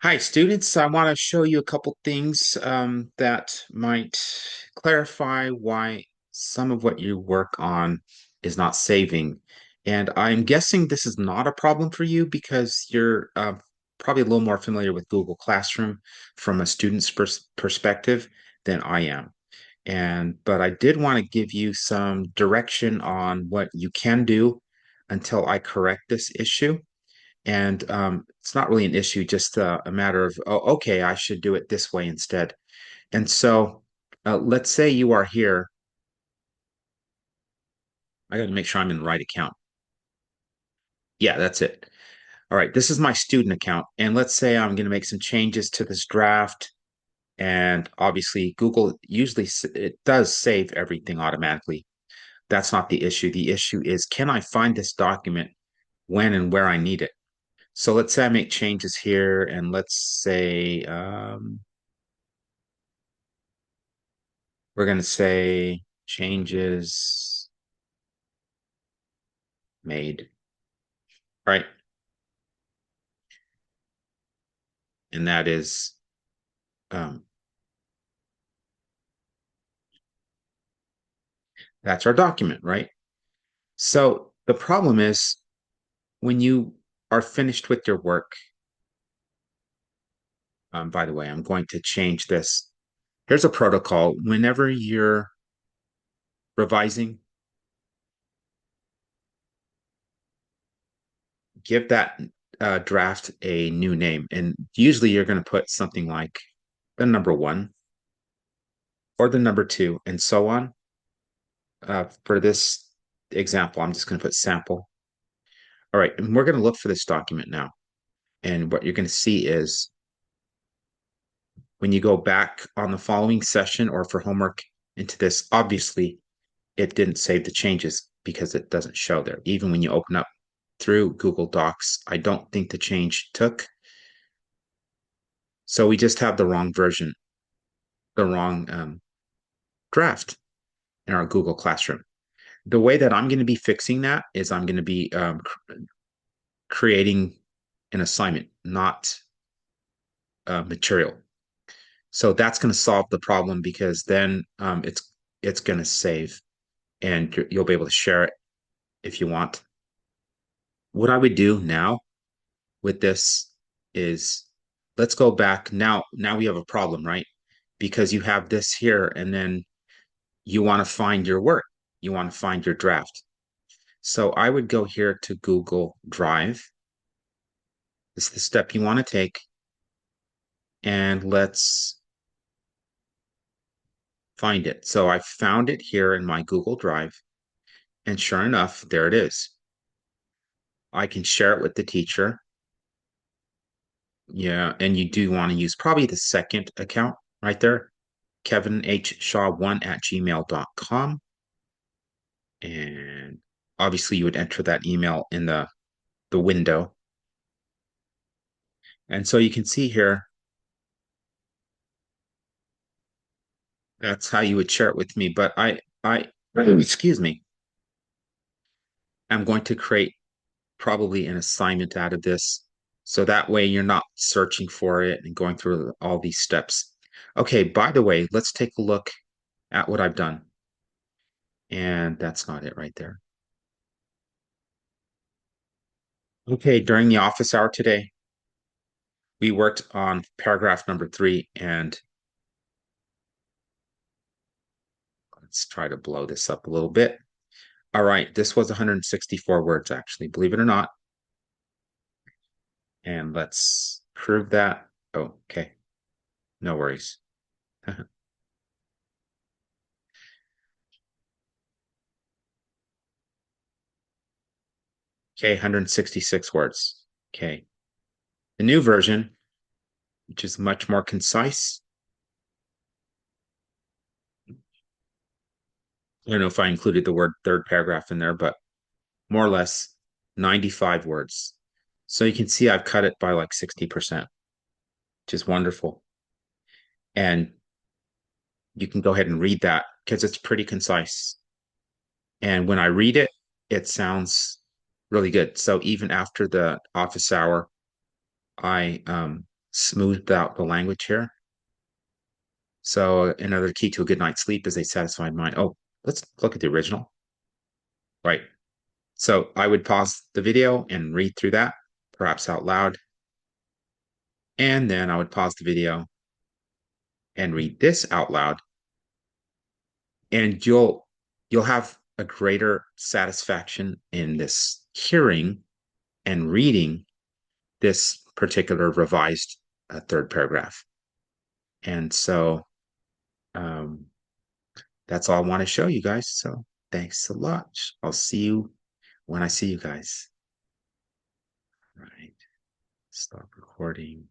Hi, students. I want to show you a couple things that might clarify why some of what you work on is not saving. And I'm guessing this is not a problem for you because you're probably a little more familiar with Google Classroom from a student's perspective than I am. But I did want to give you some direction on what you can do until I correct this issue. And it's not really an issue, just a matter of, oh, okay, I should do it this way instead. And so let's say you are here. I got to make sure I'm in the right account. Yeah, that's it. All right, this is my student account. And let's say I'm going to make some changes to this draft. And obviously, Google usually it does save everything automatically. That's not the issue. The issue is, can I find this document when and where I need it? So let's say I make changes here, and let's say we're going to say changes made. All right. And that is, um, that's our document, right? So the problem is when you are finished with your work, by the way, I'm going to change this. Here's a protocol. Whenever you're revising, give that draft a new name. And usually you're going to put something like the number one or the number two, and so on. For this example, I'm just going to put sample. All right, and we're going to look for this document now. And what you're going to see is when you go back on the following session or for homework into this, obviously it didn't save the changes because it doesn't show there. Even when you open up through Google Docs, I don't think the change took. So we just have the wrong version, the wrong draft in our Google Classroom. The way that I'm going to be fixing that is I'm going to be creating an assignment, not material. So that's going to solve the problem because then it's going to save and you'll be able to share it if you want. What I would do now with this is let's go back now. Now we have a problem, right? Because you have this here and then you want to find your work. You want to find your draft. So I would go here to Google Drive. This is the step you want to take. And let's find it. So I found it here in my Google Drive. And sure enough, there it is. I can share it with the teacher. Yeah, and you do want to use probably the second account right there, kevinhshaw1@gmail.com. And obviously you would enter that email in the window. And so you can see here, that's how you would share it with me. But excuse me, I'm going to create probably an assignment out of this. So that way you're not searching for it and going through all these steps. Okay, by the way, let's take a look at what I've done. And that's not it right there. Okay, during the office hour today, we worked on paragraph number 3, and let's try to blow this up a little bit. All right, this was 164 words, actually, believe it or not. And let's prove that. Oh, okay, no worries. Okay, 166 words. Okay. The new version, which is much more concise. I don't know if I included the word third paragraph in there, but more or less 95 words. So you can see I've cut it by like 60%, which is wonderful. And you can go ahead and read that because it's pretty concise. And when I read it, it sounds really good. So even after the office hour, I smoothed out the language here. So another key to a good night's sleep is a satisfied mind. Oh, let's look at the original. Right. So I would pause the video and read through that, perhaps out loud. And then I would pause the video and read this out loud. And you'll have a greater satisfaction in this hearing and reading this particular revised third paragraph. And so um, that's all I want to show you guys. So thanks a lot. I'll see you when I see you guys. All right. Stop recording.